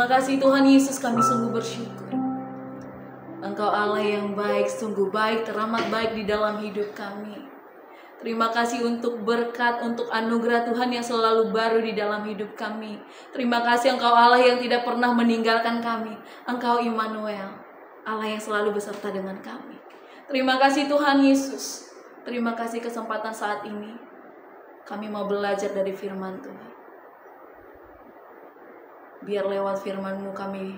Terima kasih Tuhan Yesus, kami sungguh bersyukur. Engkau Allah yang baik, sungguh baik, teramat baik di dalam hidup kami. Terima kasih untuk berkat, untuk anugerah Tuhan yang selalu baru di dalam hidup kami. Terima kasih Engkau Allah yang tidak pernah meninggalkan kami. Engkau Immanuel, Allah yang selalu beserta dengan kami. Terima kasih Tuhan Yesus. Terima kasih kesempatan saat ini. Kami mau belajar dari firman Tuhan. Biar lewat firman-Mu kami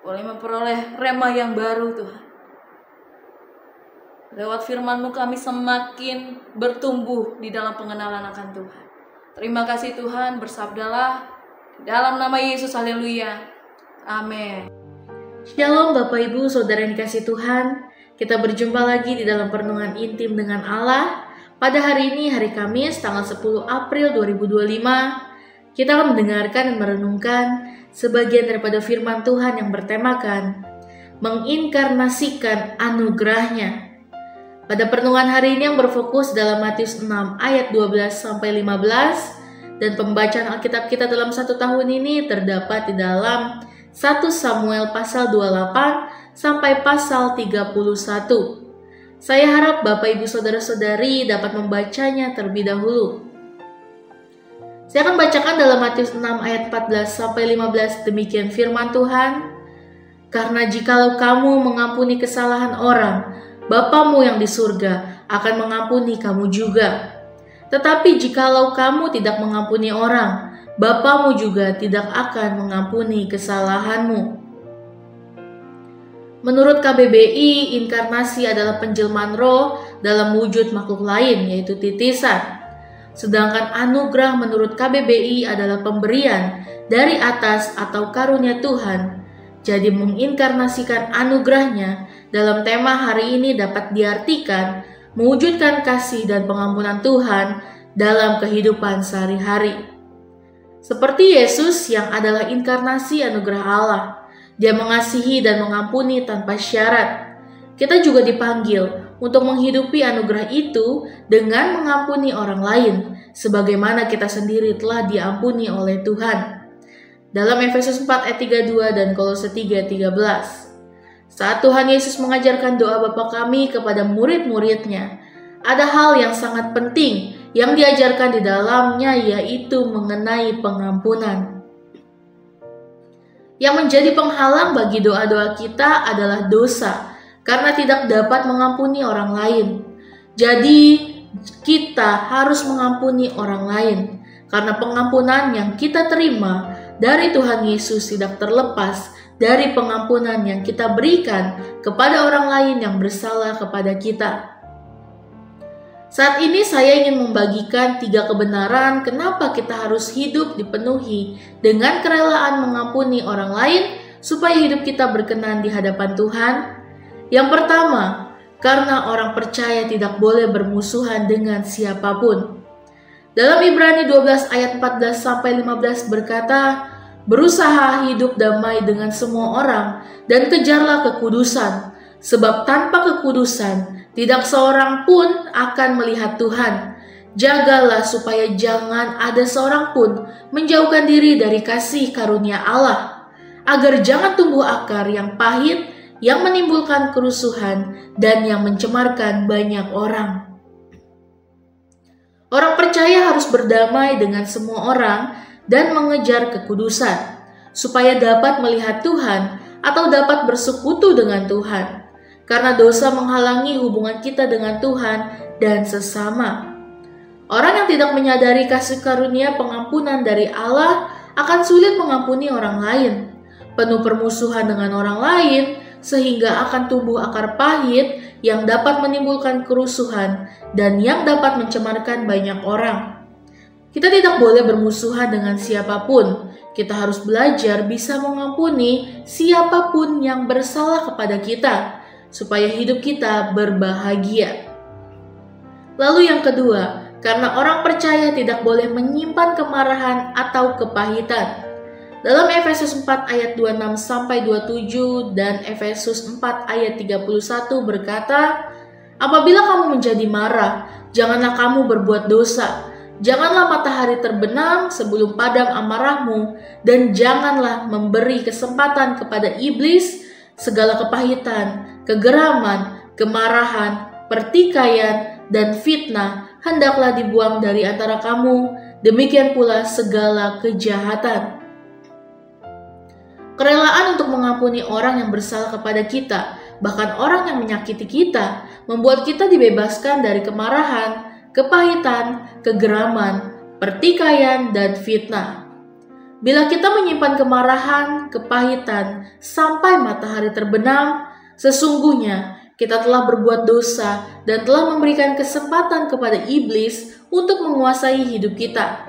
boleh memperoleh rema yang baru Tuhan. Lewat firman-Mu kami semakin bertumbuh di dalam pengenalan akan Tuhan. Terima kasih Tuhan, bersabdalah dalam nama Yesus, haleluya. Amin. Shalom Bapak Ibu Saudara yang dikasih Tuhan. Kita berjumpa lagi di dalam perenungan intim dengan Allah. Pada hari ini, hari Kamis, tanggal 10 April 2025. Kita akan mendengarkan dan merenungkan sebagian daripada firman Tuhan yang bertemakan menginkarnasikan anugerahnya. Pada perenungan hari ini yang berfokus dalam Matius 6 ayat 12-15 dan pembacaan Alkitab kita dalam satu tahun ini terdapat di dalam 1 Samuel pasal 28 sampai pasal 31. Saya harap Bapak Ibu Saudara-saudari dapat membacanya terlebih dahulu. Saya akan bacakan dalam Matius 6 ayat 14-15 demikian firman Tuhan. Karena jikalau kamu mengampuni kesalahan orang, Bapamu yang di surga akan mengampuni kamu juga. Tetapi jikalau kamu tidak mengampuni orang, Bapamu juga tidak akan mengampuni kesalahanmu. Menurut KBBI, inkarnasi adalah penjelmaan roh dalam wujud makhluk lain, yaitu titisan. Sedangkan anugerah menurut KBBI adalah pemberian dari atas atau karunia Tuhan. Jadi menginkarnasikan anugerahnya dalam tema hari ini dapat diartikan mewujudkan kasih dan pengampunan Tuhan dalam kehidupan sehari-hari. Seperti Yesus yang adalah inkarnasi anugerah Allah, Dia mengasihi dan mengampuni tanpa syarat. Kita juga dipanggil untuk menghidupi anugerah itu dengan mengampuni orang lain, sebagaimana kita sendiri telah diampuni oleh Tuhan. Dalam Efesus 4 ayat 32 dan Kolose 3 ayat 13. Saat Tuhan Yesus mengajarkan doa Bapa kami kepada murid-muridnya, ada hal yang sangat penting yang diajarkan di dalamnya, yaitu mengenai pengampunan. Yang menjadi penghalang bagi doa-doa kita adalah dosa, karena tidak dapat mengampuni orang lain. Jadi kita harus mengampuni orang lain, karena pengampunan yang kita terima dari Tuhan Yesus tidak terlepas dari pengampunan yang kita berikan kepada orang lain yang bersalah kepada kita. Saat ini saya ingin membagikan 3 kebenaran kenapa kita harus hidup dipenuhi dengan kerelaan mengampuni orang lain supaya hidup kita berkenan di hadapan Tuhan. Yang pertama, karena orang percaya tidak boleh bermusuhan dengan siapapun. Dalam Ibrani 12 ayat 14-15 berkata, berusaha hidup damai dengan semua orang dan kejarlah kekudusan, sebab tanpa kekudusan tidak seorang pun akan melihat Tuhan. Jagalah supaya jangan ada seorang pun menjauhkan diri dari kasih karunia Allah, agar jangan tumbuh akar yang pahit, yang menimbulkan kerusuhan dan yang mencemarkan banyak orang. Orang percaya harus berdamai dengan semua orang dan mengejar kekudusan, supaya dapat melihat Tuhan atau dapat bersekutu dengan Tuhan, karena dosa menghalangi hubungan kita dengan Tuhan dan sesama. Orang yang tidak menyadari kasih karunia pengampunan dari Allah akan sulit mengampuni orang lain, penuh permusuhan dengan orang lain, sehingga akan tumbuh akar pahit yang dapat menimbulkan kerusuhan dan yang dapat mencemarkan banyak orang. Kita tidak boleh bermusuhan dengan siapapun. Kita harus belajar bisa mengampuni siapapun yang bersalah kepada kita, supaya hidup kita berbahagia. Lalu yang kedua, karena orang percaya tidak boleh menyimpan kemarahan atau kepahitan. Dalam Efesus 4 ayat 26-27 dan Efesus 4 ayat 31 berkata, apabila kamu menjadi marah, janganlah kamu berbuat dosa, Janganlah matahari terbenam sebelum padam amarahmu, dan janganlah memberi kesempatan kepada iblis. Segala kepahitan, kegeraman, kemarahan, pertikaian, dan fitnah hendaklah dibuang dari antara kamu, demikian pula segala kejahatan. Kerelaan untuk mengampuni orang yang bersalah kepada kita, bahkan orang yang menyakiti kita, membuat kita dibebaskan dari kemarahan, kepahitan, kegeraman, pertikaian, dan fitnah. Bila kita menyimpan kemarahan, kepahitan, sampai matahari terbenam, sesungguhnya kita telah berbuat dosa dan telah memberikan kesempatan kepada iblis untuk menguasai hidup kita.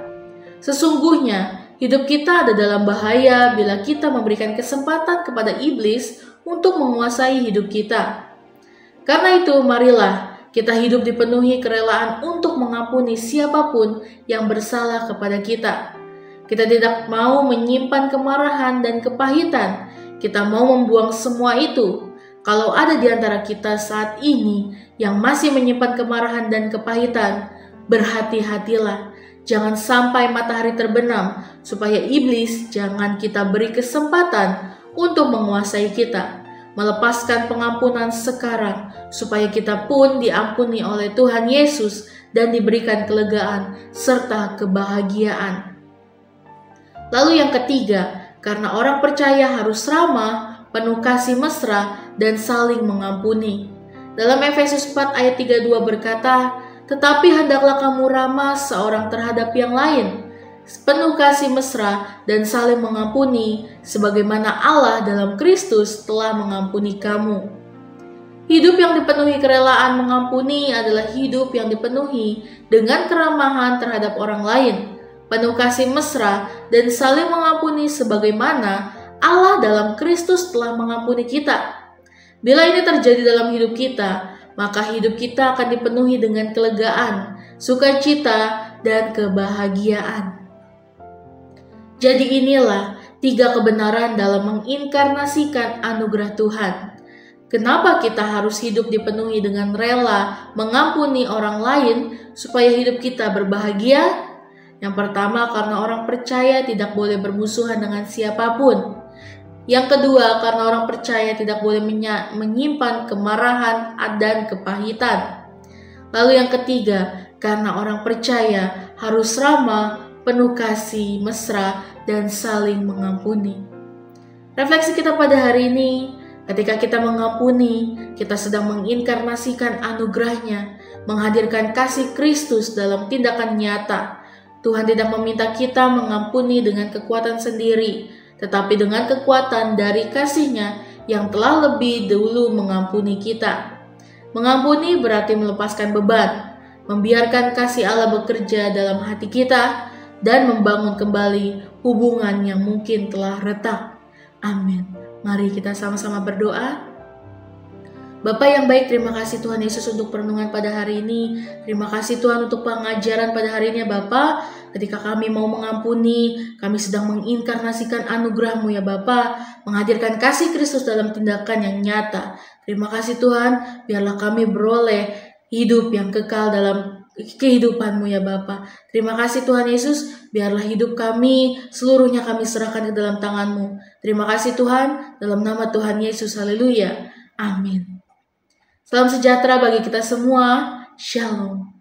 Sesungguhnya, hidup kita ada dalam bahaya bila kita memberikan kesempatan kepada iblis untuk menguasai hidup kita. Karena itu, marilah kita hidup dipenuhi kerelaan untuk mengampuni siapapun yang bersalah kepada kita. Kita tidak mau menyimpan kemarahan dan kepahitan. Kita mau membuang semua itu. Kalau ada di antara kita saat ini yang masih menyimpan kemarahan dan kepahitan, berhati-hatilah. Jangan sampai matahari terbenam, supaya iblis jangan kita beri kesempatan untuk menguasai kita. Melepaskan pengampunan sekarang, supaya kita pun diampuni oleh Tuhan Yesus dan diberikan kelegaan serta kebahagiaan. Lalu yang ketiga, karena orang percaya harus ramah, penuh kasih mesra, dan saling mengampuni. Dalam Efesus 4 ayat 32 berkata, "Tetapi hendaklah kamu ramah seorang terhadap yang lain, penuh kasih mesra, dan saling mengampuni, sebagaimana Allah dalam Kristus telah mengampuni kamu." Hidup yang dipenuhi kerelaan mengampuni adalah hidup yang dipenuhi dengan keramahan terhadap orang lain, penuh kasih mesra, dan saling mengampuni sebagaimana Allah dalam Kristus telah mengampuni kita. Bila ini terjadi dalam hidup kita, maka hidup kita akan dipenuhi dengan kelegaan, sukacita, dan kebahagiaan. Jadi inilah 3 kebenaran dalam menginkarnasikan anugerah Tuhan. Kenapa kita harus hidup dipenuhi dengan rela mengampuni orang lain supaya hidup kita berbahagia? Yang pertama, karena orang percaya tidak boleh bermusuhan dengan siapapun. Yang kedua, karena orang percaya tidak boleh menyimpan kemarahan dan kepahitan. Lalu yang ketiga, karena orang percaya harus ramah, penuh kasih, mesra, dan saling mengampuni. Refleksi kita pada hari ini, ketika kita mengampuni, kita sedang menginkarnasikan anugerahnya, menghadirkan kasih Kristus dalam tindakan nyata. Tuhan tidak meminta kita mengampuni dengan kekuatan sendiri, tetapi dengan kekuatan dari kasih-Nya yang telah lebih dulu mengampuni kita. Mengampuni berarti melepaskan beban, membiarkan kasih Allah bekerja dalam hati kita, dan membangun kembali hubungan yang mungkin telah retak. Amin. Mari kita sama-sama berdoa. Bapa yang baik, terima kasih Tuhan Yesus untuk perenungan pada hari ini. Terima kasih Tuhan untuk pengajaran pada hari ini ya Bapa. Ketika kami mau mengampuni, kami sedang menginkarnasikan anugerah-Mu ya Bapa, menghadirkan kasih Kristus dalam tindakan yang nyata. Terima kasih Tuhan, biarlah kami beroleh hidup yang kekal dalam kehidupan-Mu ya Bapa. Terima kasih Tuhan Yesus, biarlah hidup kami, seluruhnya kami serahkan ke dalam tangan-Mu. Terima kasih Tuhan, dalam nama Tuhan Yesus, haleluya, amin. Salam sejahtera bagi kita semua, shalom.